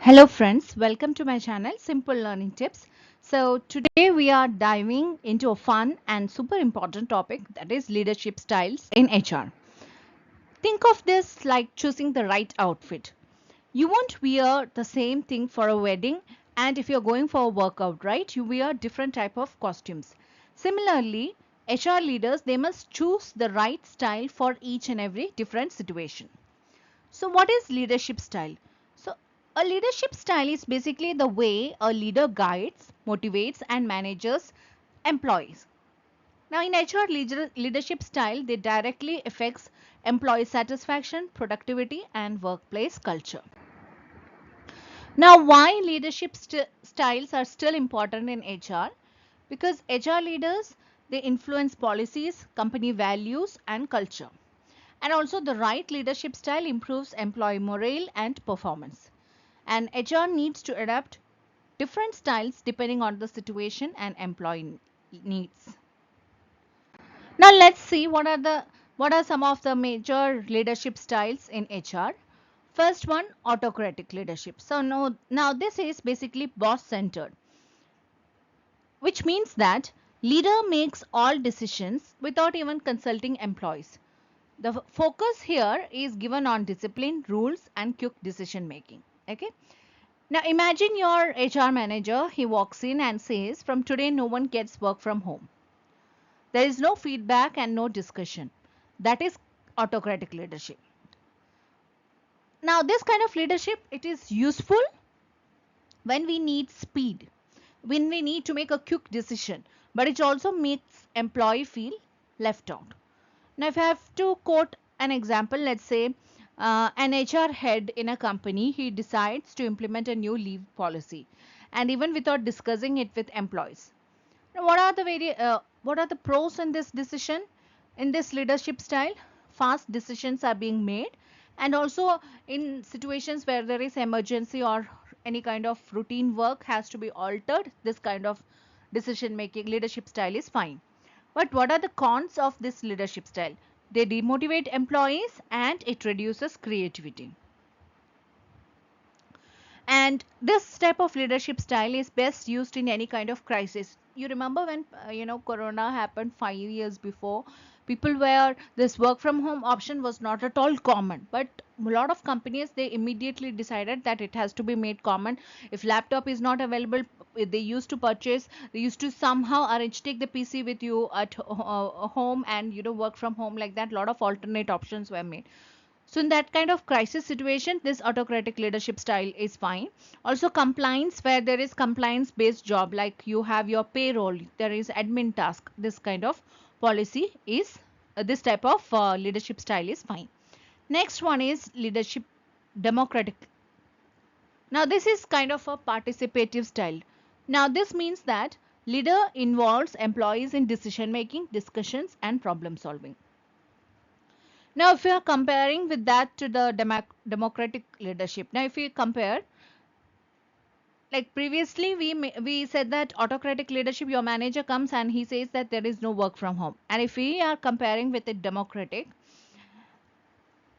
Hello friends, welcome to my channel Simple Learning Tips. So today we are diving into a fun and super important topic, that is leadership styles in HR. Think of this like choosing the right outfit. You won't wear the same thing for a wedding, and if you're going for a workout, right, you wear different type of costumes. Similarly, HR leaders, they must choose the right style for each and every different situation. So what is leadership style? So a leadership style is basically the way a leader guides, motivates and manages employees. Now in HR, leadership style, they directly affects employee satisfaction, productivity and workplace culture. Now why leadership styles are still important in HR? Because HR leaders, they influence policies, company values and culture. And also the right leadership style improves employee morale and performance. And HR needs to adapt different styles depending on the situation and employee needs. Now let's see what are some of the major leadership styles in HR. First one, autocratic leadership. So now this is basically boss centered, which means that leader makes all decisions without even consulting employees. The focus here is given on discipline, rules and quick decision making. Okay. Now imagine your HR manager, he walks in and says, from today no one gets work from home. There is no feedback and no discussion. That is autocratic leadership. Now this kind of leadership, it is useful when we need speed, when we need to make a quick decision, but it also makes employee feel left out. Now, if I have to quote an example, let's say an HR head in a company, he decides to implement a new leave policy, and even without discussing it with employees. Now, what are the pros in this decision? In this leadership style, fast decisions are being made, and also in situations where there is emergency or any kind of routine work has to be altered, this kind of decision making leadership style is fine. But what are the cons of this leadership style? They demotivate employees and it reduces creativity. And this type of leadership style is best used in any kind of crisis. You remember when corona happened 5 years before, people were this work from home option was not at all common, but a lot of companies, they immediately decided that it has to be made common. If laptop is not available, they used to somehow arrange, take the PC with you at home and work from home, like that. A lot of alternate options were made. So in that kind of crisis situation, this autocratic leadership style is fine. Also compliance, where there is compliance based job, like you have your payroll, there is admin task, this kind of policy is this type of leadership style is fine. Next one is leadership democratic. Now this is kind of a participative style. Now this means that leader involves employees in decision making, discussions and problem solving. Now, if you are comparing with that to the democratic leadership, now if you compare, like previously we said that autocratic leadership, your manager comes and he says that there is no work from home. And if we are comparing with the democratic,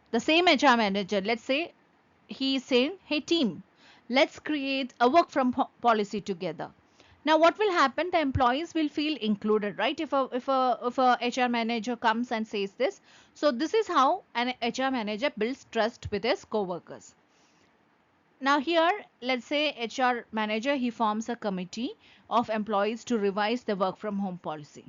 the same HR manager, let's say he is saying, hey team, let's create a work from policy together. Now what will happen, the employees will feel included, right? If a HR manager comes and says this, so this is how an HR manager builds trust with his co-workers. Now here, let's say HR manager, he forms a committee of employees to revise the work from home policy.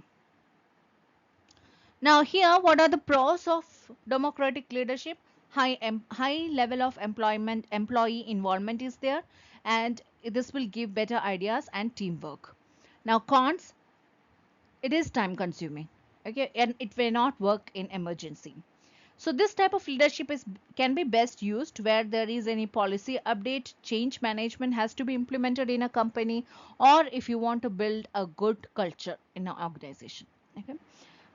Now here, what are the pros of democratic leadership? High level of employee involvement is there, and this will give better ideas and teamwork. Now cons, it is time consuming, okay, and it may not work in emergency. So this type of leadership is can be best used where there is any policy update, change management has to be implemented in a company, or if you want to build a good culture in an organization. Okay.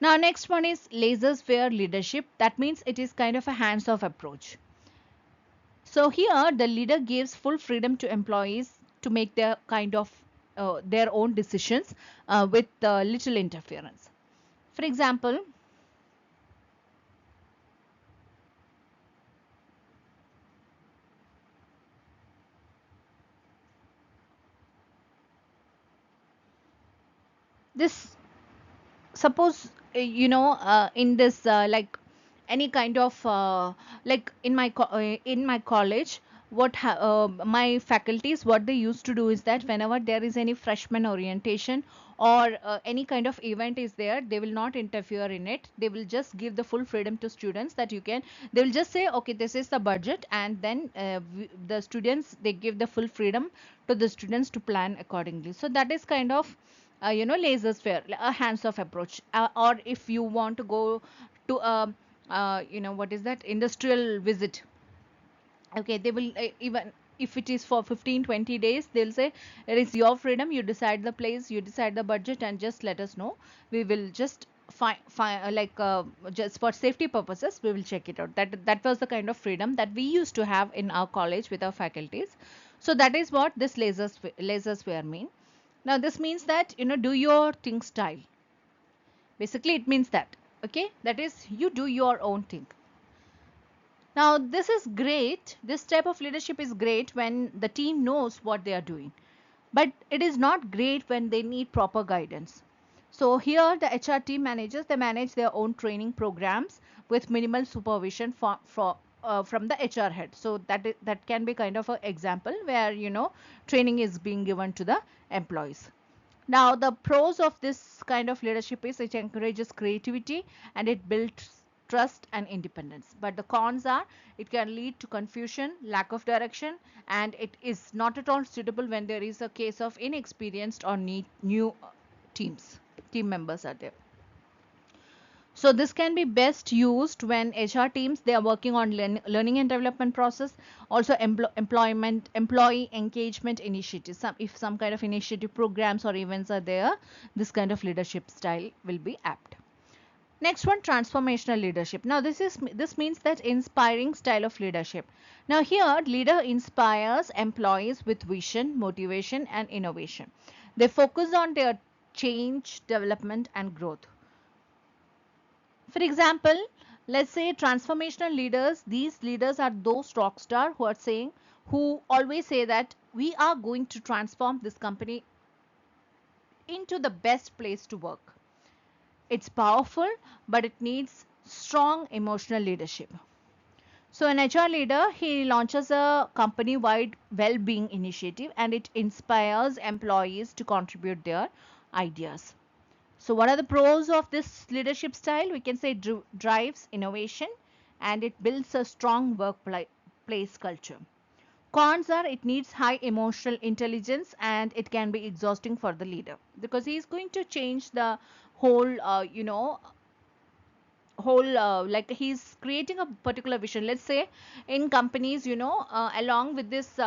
Now next one is laissez faire leadership. That means it is kind of a hands-off approach. So here the leader gives full freedom to employees to make their kind of their own decisions with little interference. For example, This, suppose in this like any kind of like in my college, my faculties, what they used to do is that whenever there is any freshman orientation or any kind of event is there, they will not interfere in it. They will just give the full freedom to students, that you can, they will just say, okay, this is the budget, and then the students, they give the full freedom to the students to plan accordingly. So that is kind of laser sphere, a hands off approach. Or if you want to go to a what is that, industrial visit, okay, they will even if it is for 15-20 days, they'll say it is your freedom, you decide the place, you decide the budget, and just let us know. We will just just for safety purposes, we will check it out. That was the kind of freedom that we used to have in our college with our faculties. So that is what this lasers were mean. Now this means that, do your thing style. Basically it means that, okay, that is, you do your own thing. Now this is great, this type of leadership is great when the team knows what they are doing, but it is not great when they need proper guidance. So here the HR team managers, they manage their own training programs with minimal supervision from the HR head. So that can be kind of an example where, training is being given to the employees. Now, the pros of this kind of leadership is it encourages creativity and it builds trust and independence. But the cons are it can lead to confusion, lack of direction, and it is not at all suitable when there is a case of inexperienced or new team members are there. So this can be best used when HR teams, they are working on learning and development process, also employee engagement initiatives. If some kind of initiative programs or events are there, this kind of leadership style will be apt. Next one, transformational leadership. Now this means that inspiring style of leadership. Now here, leader inspires employees with vision, motivation, and innovation. They focus on their change, development, and growth. For example, let's say transformational leaders, these leaders are those rock stars who always say that we are going to transform this company into the best place to work. It's powerful, but it needs strong emotional leadership. So an HR leader, he launches a company-wide well-being initiative and it inspires employees to contribute their ideas. So what are the pros of this leadership style? We can say drives innovation and it builds a strong workplace culture. Cons are it needs high emotional intelligence and it can be exhausting for the leader because he is going to change the whole, like he's creating a particular vision. Let's say in companies, along with this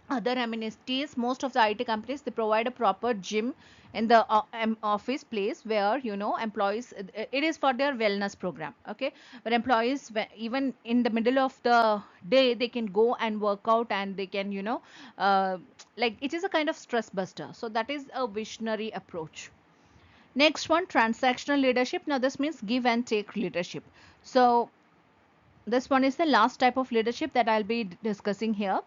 other amenities, most of the IT companies, they provide a proper gym in the office place where, employees, it is for their wellness program, okay, where employees, even in the middle of the day, they can go and work out and they can, like it is a kind of stress buster. So that is a visionary approach. Next one, transactional leadership. Now this means give and take leadership. So this one is the last type of leadership that I'll be discussing here.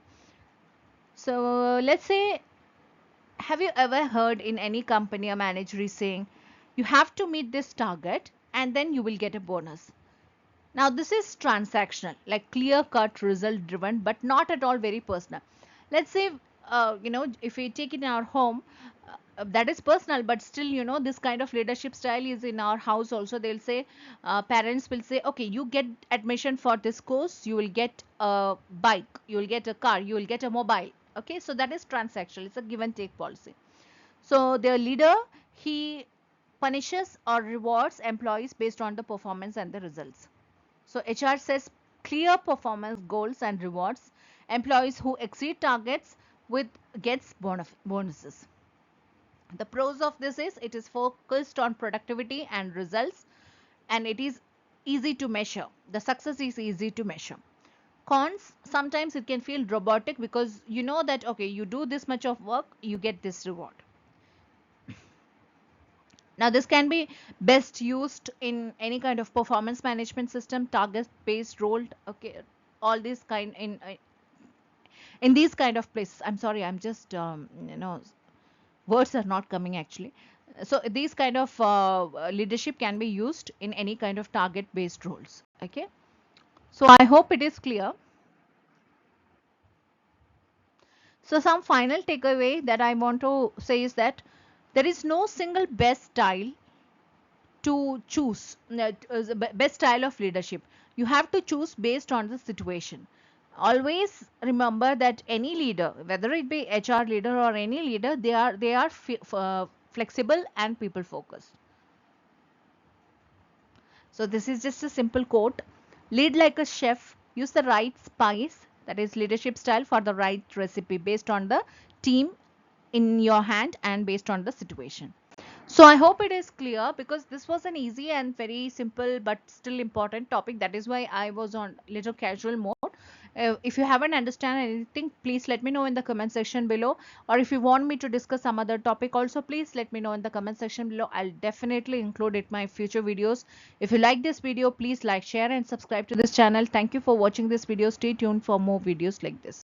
So let's say, have you ever heard in any company a manager is saying, you have to meet this target and then you will get a bonus. Now this is transactional, like clear cut result driven, but not at all very personal. Let's say, if we take it in our home, that is personal, but still, this kind of leadership style is in our house also. They'll say, parents will say, okay, you get admission for this course, you will get a bike, you will get a car, you will get a mobile. Okay, so that is transactional. It's a give and take policy. So their leader, he punishes or rewards employees based on the performance and the results. So HR sets clear performance goals and rewards employees who exceed targets with gets bonuses. The pros of this is it is focused on productivity and results and it is easy to measure. The success is easy to measure. Cons, sometimes it can feel robotic because you know that, okay, you do this much of work, you get this reward. Now this can be best used in any kind of performance management system, target based role, okay, all these kind in these kind of places. I'm sorry, I'm just words are not coming actually. So these kind of leadership can be used in any kind of target based roles. Okay, so I hope it is clear. So some final takeaway that I want to say is that there is no single best style to choose, best style of leadership. You have to choose based on the situation. Always remember that any leader, whether it be HR leader or any leader, they are flexible and people focused. So this is just a simple quote. Lead like a chef, use the right spice, that is leadership style, for the right recipe based on the team in your hand and based on the situation. So I hope it is clear, because this was an easy and very simple but still important topic. That is why I was on little casual mode. If you haven't understand anything, please let me know in the comment section below. Or if you want me to discuss some other topic also, please let me know in the comment section below. I'll definitely include it in my future videos. If you like this video, please like, share and subscribe to this channel. Thank you for watching this video. Stay tuned for more videos like this.